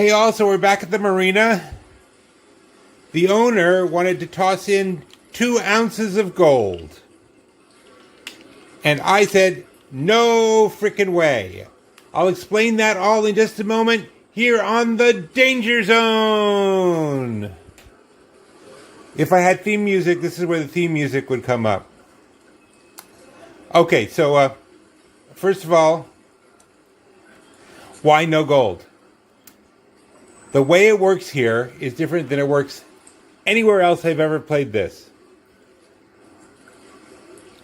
Hey, also, we're back at the marina. The owner wanted to toss in 2 ounces of gold. And I said, no frickin' way. I'll explain that all in just a moment here on the Danger Zone. If I had theme music, this is where the theme music would come up. Okay, so first of all, why no gold? The way it works here is different than it works anywhere else I've ever played this.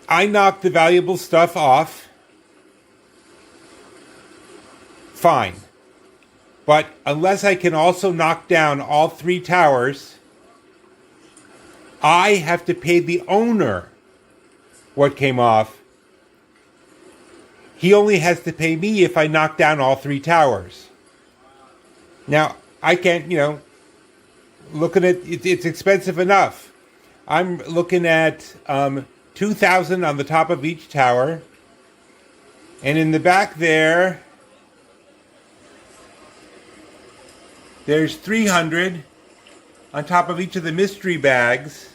I knock the valuable stuff off. Fine. But unless I can also knock down all 3 towers, I have to pay the owner what came off. He only has to pay me if I knock down all 3 towers. Now, I can't, looking at it's expensive enough. I'm looking at 2,000 on the top of each tower. And in the back there's 300 on top of each of the mystery bags.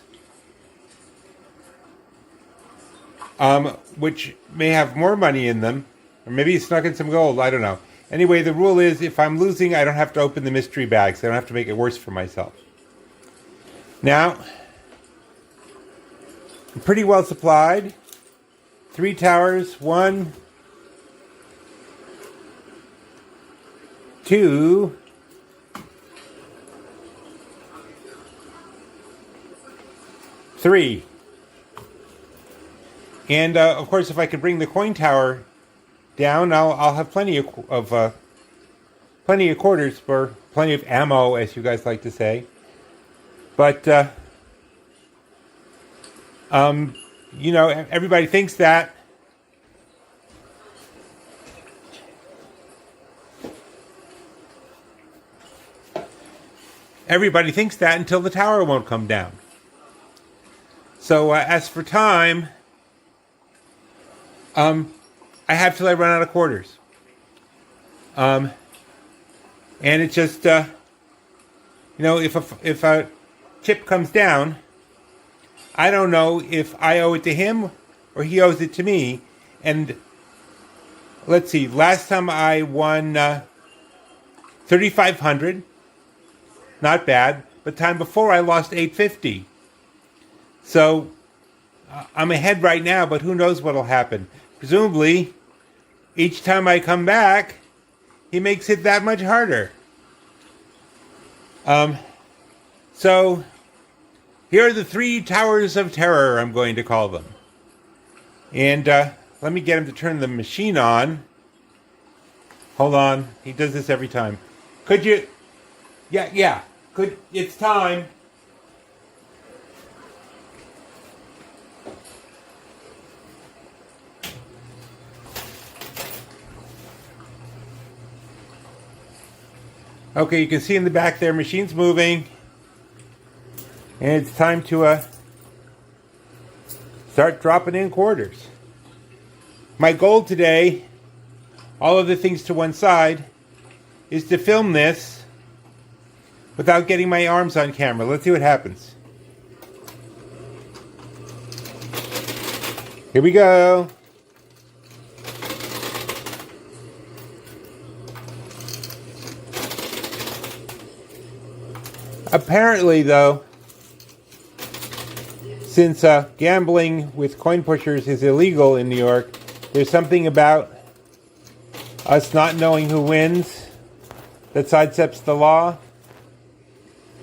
Which may have more money in them. Or maybe it's snuck in some gold, I don't know. Anyway, the rule is if I'm losing, I don't have to open the mystery bags. I don't have to make it worse for myself. Now, I'm pretty well supplied. 3 towers, 1, 2, 3. And of course, if I could bring the coin tower down, I'll have plenty of quarters for plenty of ammo, as you guys like to say. But everybody thinks that. Everybody thinks that until the tower won't come down. So as for time, I have till I run out of quarters. And it's just, if a chip comes down, I don't know if I owe it to him or he owes it to me. And let's see, last time I won 3,500, not bad. But time before I lost 850. So I'm ahead right now, but who knows what'll happen. Presumably, each time I come back, he makes it that much harder. So, here are the 3 towers of terror, I'm going to call them. And let me get him to turn the machine on. Hold on. He does this every time. Could you... Yeah. It's time. Okay, you can see in the back there, machine's moving. And it's time to start dropping in quarters. My goal today, all of the things to one side, is to film this without getting my arms on camera. Let's see what happens. Here we go. Apparently, though, since gambling with coin pushers is illegal in New York, there's something about us not knowing who wins that sidesteps the law.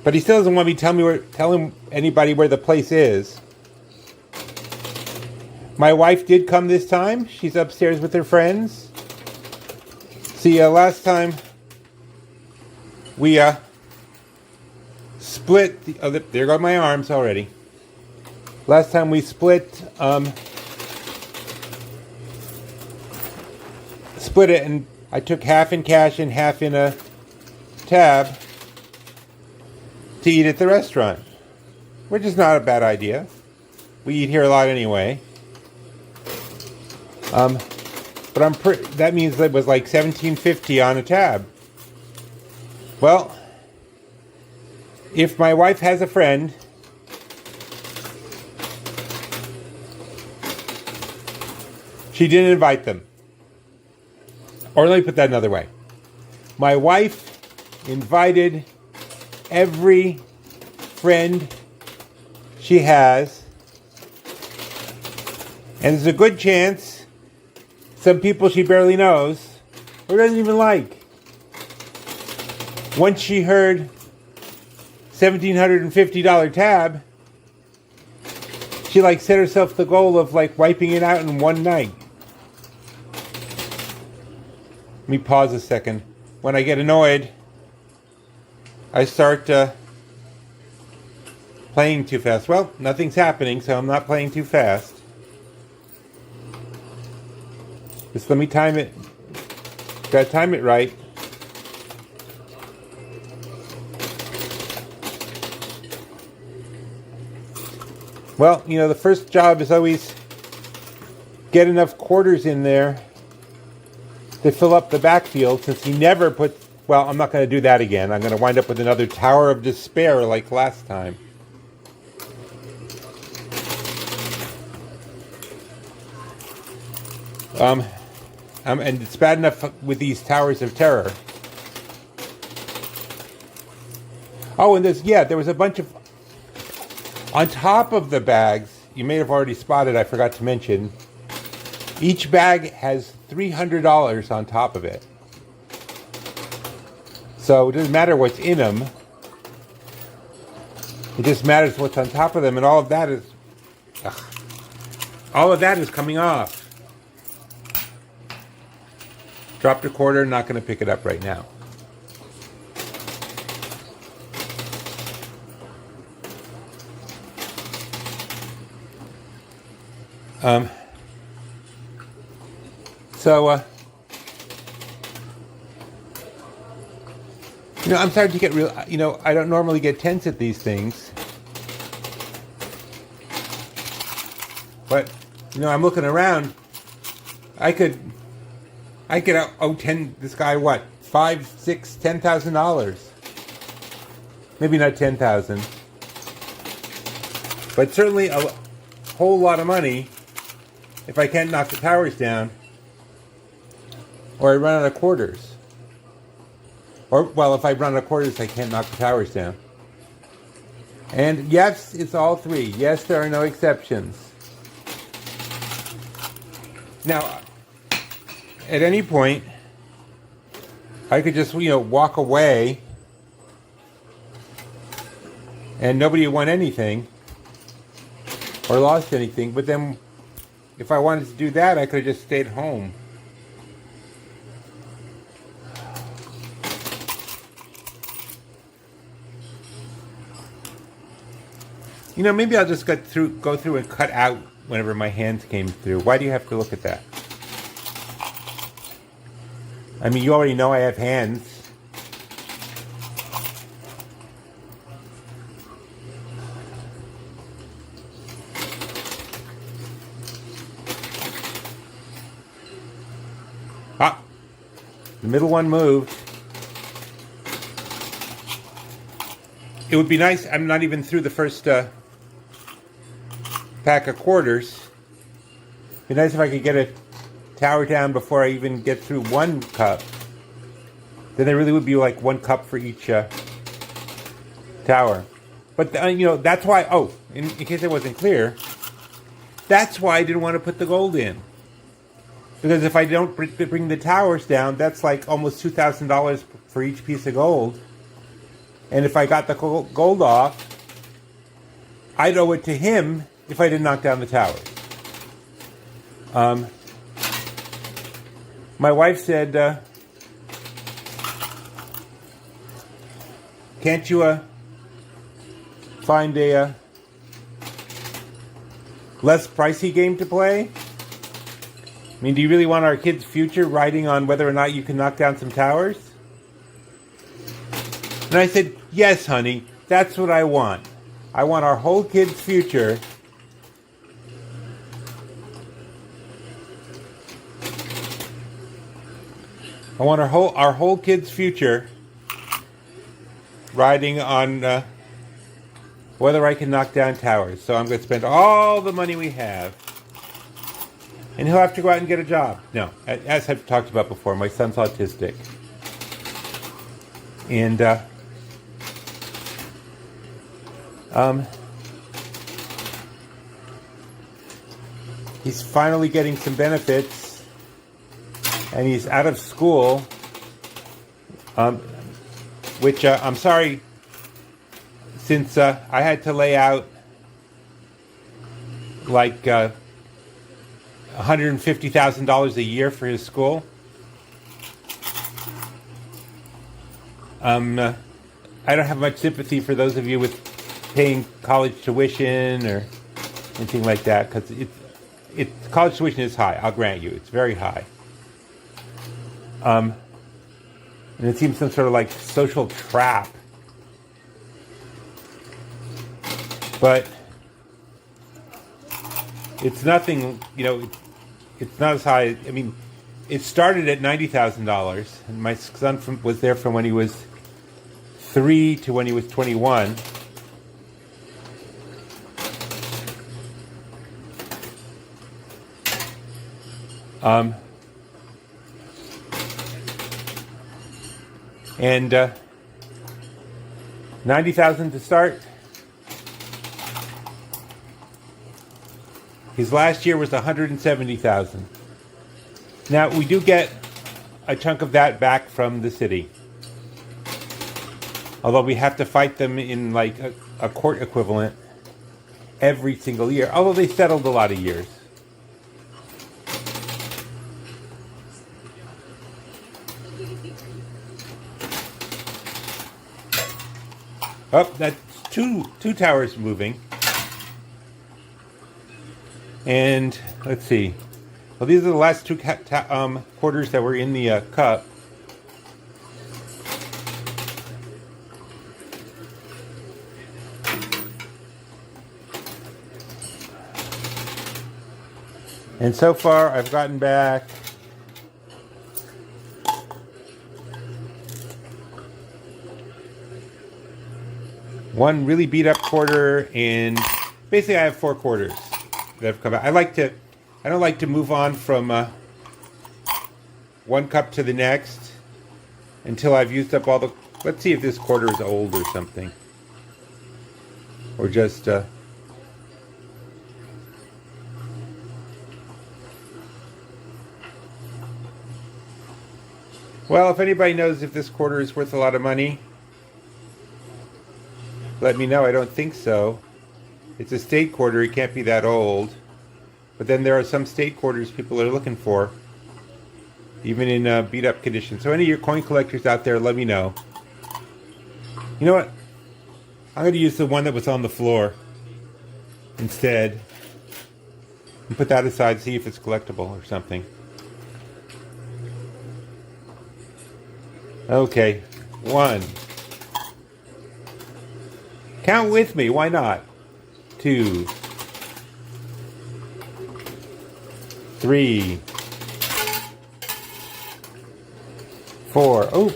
But he still doesn't want me telling anybody where the place is. My wife did come this time. She's upstairs with her friends. See, last time we split. There go my arms already. Last time we split it, and I took half in cash and half in a tab to eat at the restaurant, which is not a bad idea. We eat here a lot anyway. But that means it was like $17.50 on a tab. Well, if my wife has a friend, she didn't invite them. Or let me put that another way. My wife invited every friend she has, and there's a good chance some people she barely knows or doesn't even like. Once she heard $1,750 tab, she set herself the goal of wiping it out in one night. Let me pause a second. When I get annoyed, I start playing too fast. Well, nothing's happening, so I'm not playing too fast. Just let me time it. Gotta time it right. Well, the first job is always get enough quarters in there to fill up the backfield, since he never put... Well, I'm not going to do that again. I'm going to wind up with another Tower of Despair like last time. And it's bad enough with these Towers of Terror. Oh, and there was a bunch of... On top of the bags, you may have already spotted, I forgot to mention, each bag has $300 on top of it. So it doesn't matter what's in them. It just matters what's on top of them, and all of that is... all of that is coming off. Dropped a quarter, not going to pick it up right now. I'm starting to get real... I don't normally get tense at these things. But, I'm looking around. I could owe this guy what? $5,000, $6,000, $10,000. Maybe not 10,000. But certainly a whole lot of money if I can't knock the towers down. Or I run out of quarters. Or, well, if I run out of quarters, I can't knock the towers down. And yes, it's all three. Yes, there are no exceptions. Now, at any point, I could just, walk away and nobody won anything or lost anything. But then, if I wanted to do that, I could have just stayed home. Maybe I'll just go through and cut out whenever my hands came through. Why do you have to look at that? I mean, you already know I have hands. Ah, the middle one moved. It would be nice. I'm not even through the first pack of quarters. It'd be nice if I could get a tower down before I even get through one cup. Then there really would be one cup for each tower. But that's why. Oh, in case it wasn't clear, that's why I didn't want to put the gold in. Because if I don't bring the towers down, that's almost $2,000 for each piece of gold. And if I got the gold off, I'd owe it to him if I didn't knock down the towers. My wife said, can't you find a less pricey game to play? I mean, do you really want our kids' future riding on whether or not you can knock down some towers? And I said, yes, honey, that's what I want. I want our whole kids' future I want our whole kids' future riding on whether I can knock down towers. So I'm going to spend all the money we have. And he'll have to go out and get a job. No, as I've talked about before, my son's autistic. And he's finally getting some benefits. And he's out of school. Which I'm sorry, since I had to lay out like $150,000 a year for his school. I don't have much sympathy for those of you with paying college tuition or anything like that, because college tuition is high. I'll grant you, it's very high. And it seems some sort of like social trap. But it's nothing, it's not as high. I mean, it started at $90,000, and my son was there from when he was 3 to when he was 21. And $90,000 to start. His last year was $170,000. Now we do get a chunk of that back from the city, although we have to fight them in like a court equivalent every single year. Although they settled a lot of years. Oh, that's two towers moving. And let's see. Well, these are the last two quarters that were in the cup. And so far, I've gotten back one really beat up quarter, and basically I have 4 quarters that have come out. I don't like to move on from one cup to the next until I've used up all the. Let's see if this quarter is old or something, or just. Well, if anybody knows if this quarter is worth a lot of money, let me know. I don't think so. It's a state quarter. It can't be that old. But then there are some state quarters people are looking for, even in beat-up condition. So any of your coin collectors out there, let me know. You know what? I'm going to use the one that was on the floor instead. And put that aside, see if it's collectible or something. Okay. 1. Count with me. Why not? 2. 3. 4. Oh,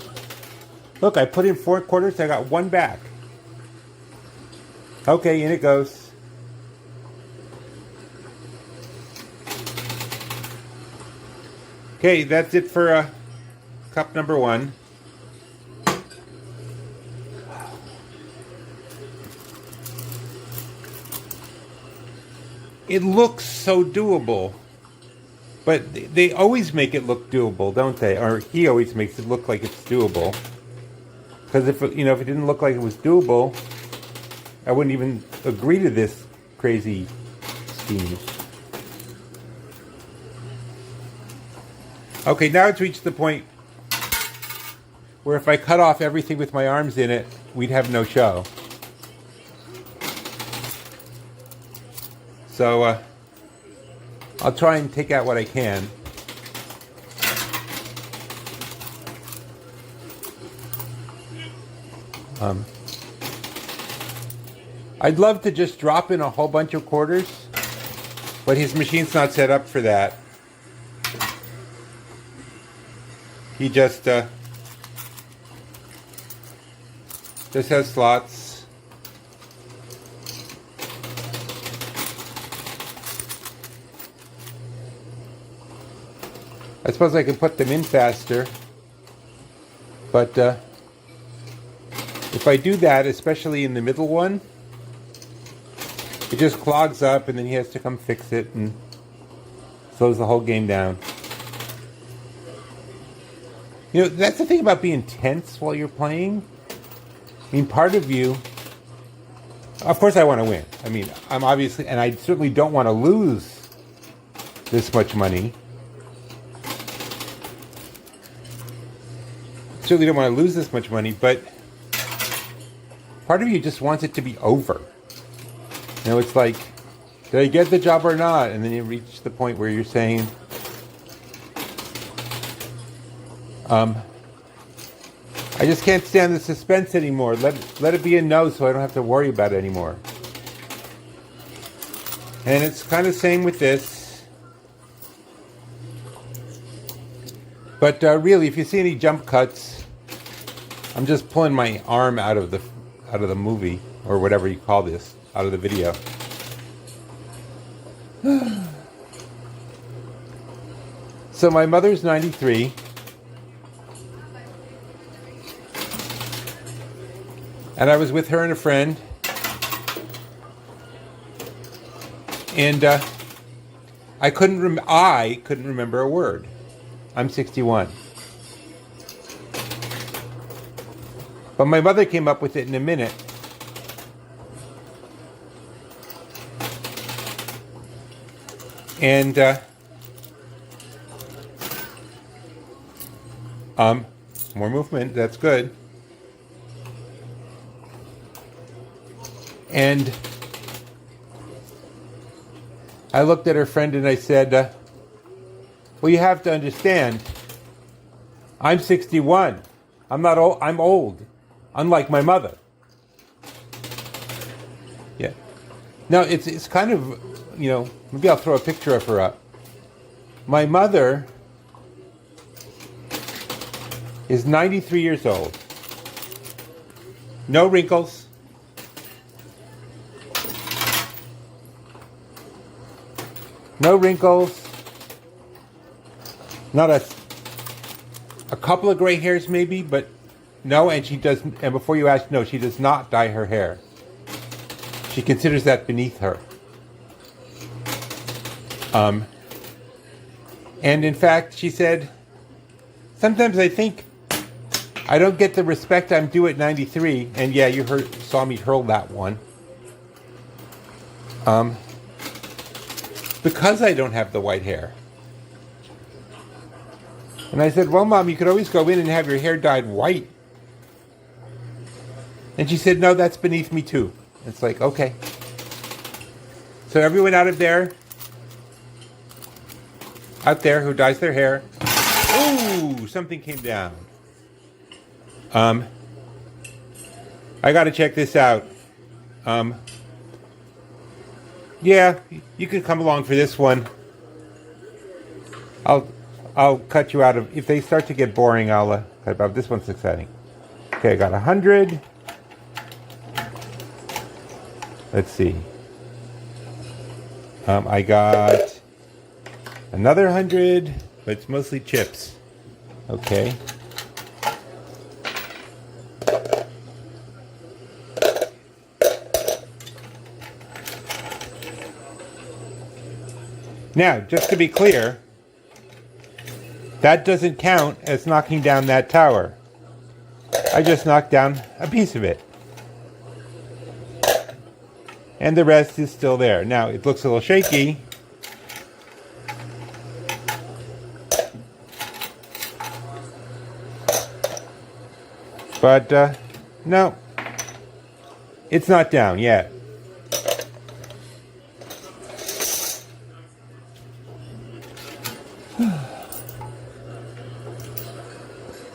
look, I put in 4 quarters. I got 1 back. Okay, in it goes. Okay, that's it for cup number 1. It looks so doable. But they always make it look doable, don't they? Or he always makes it look like it's doable. Because if it didn't look like it was doable, I wouldn't even agree to this crazy scheme. Okay, now it's reached the point where if I cut off everything with my arms in it, we'd have no show. So, I'll try and take out what I can. I'd love to just drop in a whole bunch of quarters, but his machine's not set up for that. He just This has slots. I suppose I can put them in faster. But if I do that, especially in the middle one, it just clogs up and then he has to come fix it and slows the whole game down. You know, that's the thing about being tense while you're playing. I mean, part of you, of course I want to win. I mean, I'm obviously, and I certainly don't want to lose this much money. Certainly don't want to lose this much money, but part of you just wants it to be over. You know, it's like, did I get the job or not? And then you reach the point where you're saying, I just can't stand the suspense anymore. Let it be a no so I don't have to worry about it anymore. And it's kind of same with this. But really, if you see any jump cuts, I'm just pulling my arm out of the movie, or whatever you call this, out of the video. So my mother's 93. And I was with her and a friend. And I couldn't remember a word. I'm 61. But my mother came up with it in a minute. And more movement, that's good. And I looked at her friend and I said, well, you have to understand, I'm 61. I'm not old. I'm old, unlike my mother. Yeah. Now, it's kind of, you know, maybe I'll throw a picture of her up. My mother is 93 years old. No wrinkles. No wrinkles. Not a couple of gray hairs maybe, but no, and she doesn't, and before you ask, no, she does not dye her hair. She considers that beneath her. And in fact, she said, sometimes I think I don't get the respect I'm due at 93. And yeah, you saw me hurl that one. Because I don't have the white hair. And I said, well, Mom, you could always go in and have your hair dyed white. And she said, no, that's beneath me too. It's like, okay. So everyone out there who dyes their hair. Ooh, something came down. I got to check this out. Yeah, you can come along for this one. I'll cut you out of, if they start to get boring, I'll cut out. This one's exciting. Okay, I got 100. Let's see. I got another 100, but it's mostly chips. Okay. Now, just to be clear, that doesn't count as knocking down that tower. I just knocked down a piece of it. And the rest is still there. Now, it looks a little shaky. But, no. It's not down yet.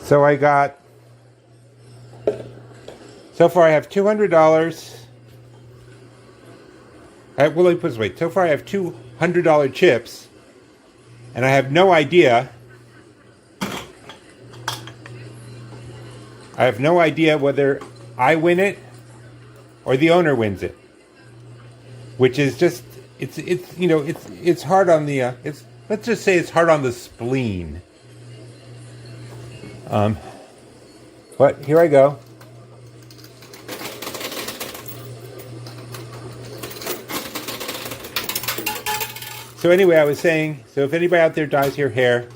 So I got, so far I have $200. Well, let me put it this way. So far I have $200 chips, and I have no idea. I have no idea whether I win it or the owner wins it, which is just it's hard on the let's just say it's hard on the spleen. But here I go. So anyway, I was saying, so if anybody out there dyes your hair,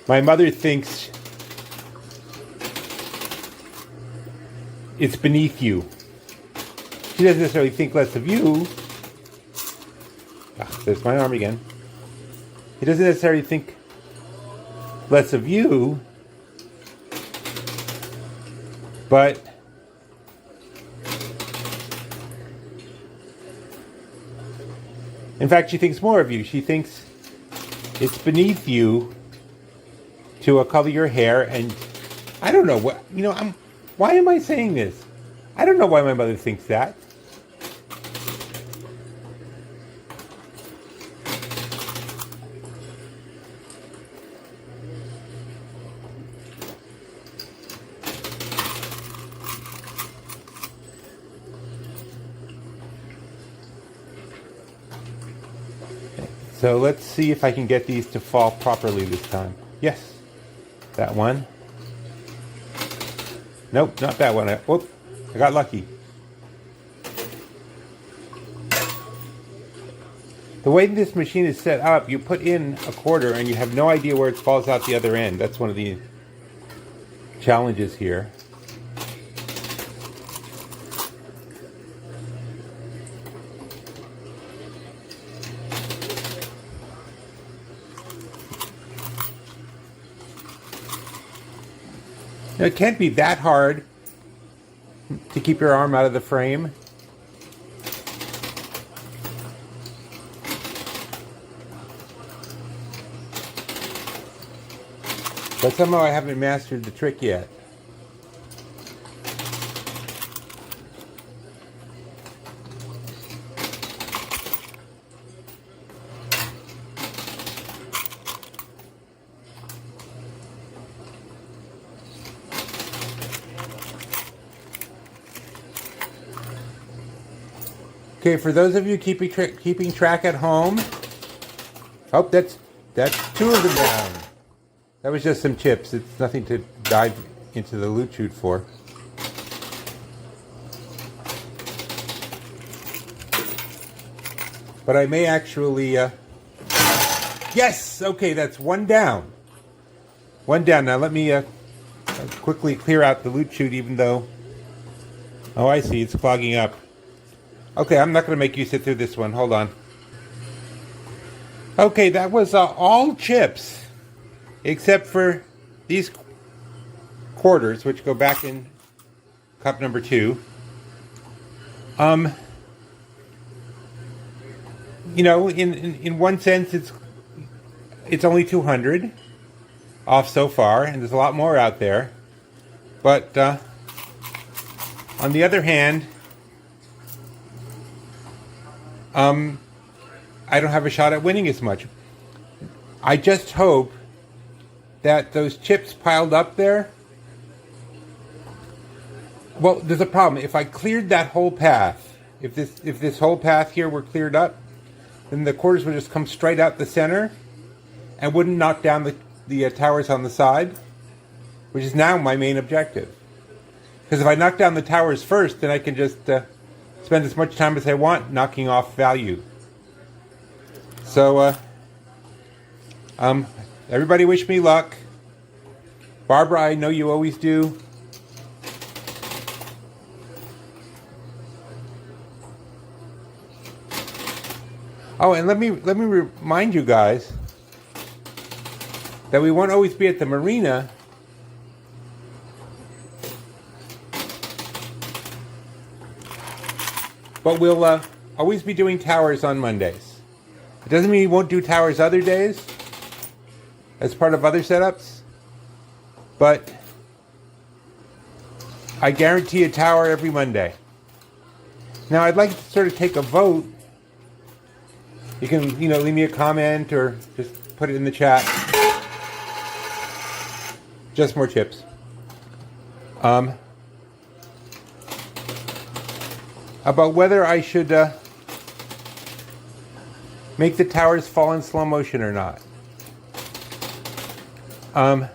my mother thinks it's beneath you. She doesn't necessarily think less of you. There's my arm again. He doesn't necessarily think less of you, but in fact, she thinks more of you. She thinks it's beneath you to color your hair, and I don't know what, why am I saying this? I don't know why my mother thinks that. So let's see if I can get these to fall properly this time. Yes, that one. Nope, not that one. Whoop, I got lucky. The way this machine is set up, you put in a quarter and you have no idea where it falls out the other end. That's one of the challenges here. Now, it can't be that hard to keep your arm out of the frame. But somehow I haven't mastered the trick yet. Okay, for those of you keeping track at home, oh, that's two of them down. That was just some chips. It's nothing to dive into the loot chute for. But I may actually, yes! Okay, that's one down. One down. Now let me quickly clear out the loot chute, even though, oh, I see, it's clogging up. Okay, I'm not going to make you sit through this one. Hold on. Okay, that was all chips, except for these quarters, which go back in cup number 2. In one sense, it's only 200 off so far, and there's a lot more out there. But on the other hand, I don't have a shot at winning as much. I just hope that those chips piled up there. Well, there's a problem. If I cleared that whole path, if this whole path here were cleared up, then the quarters would just come straight out the center and wouldn't knock down the towers on the side, which is now my main objective. Because if I knock down the towers first, then I can just spend as much time as I want knocking off value. So, everybody wish me luck. Barbara, I know you always do. Oh, and let me remind you guys that we won't always be at the marina. But we'll always be doing towers on Mondays. It doesn't mean we won't do towers other days as part of other setups, but I guarantee a tower every Monday. Now, I'd like to sort of take a vote. You can, leave me a comment or just put it in the chat. Just more chips. about whether I should make the towers fall in slow motion or not. I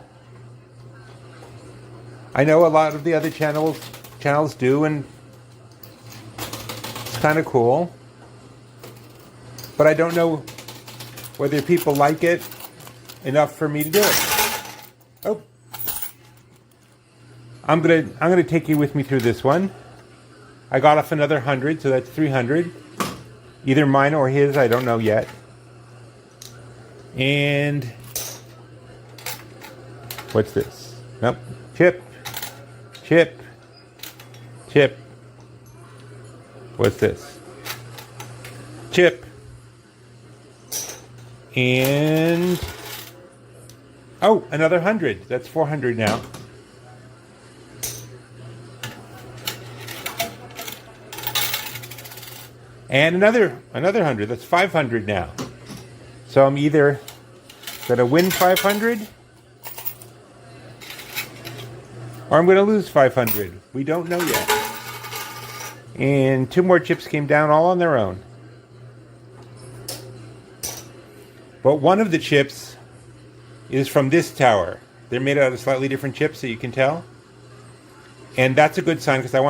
know a lot of the other channels do, and it's kind of cool. But I don't know whether people like it enough for me to do it. Oh, I'm gonna take you with me through this one. I got off another 100, so that's 300. Either mine or his, I don't know yet. And what's this? Nope. Chip. What's this? Chip. And oh, another 100. That's 400 now. And another 100. That's 500 now. So I'm either gonna win 500 or I'm gonna lose 500. We don't know yet. And 2 more chips came down all on their own. But one of the chips is from this tower. They're made out of slightly different chips, so you can tell. And that's a good sign because I want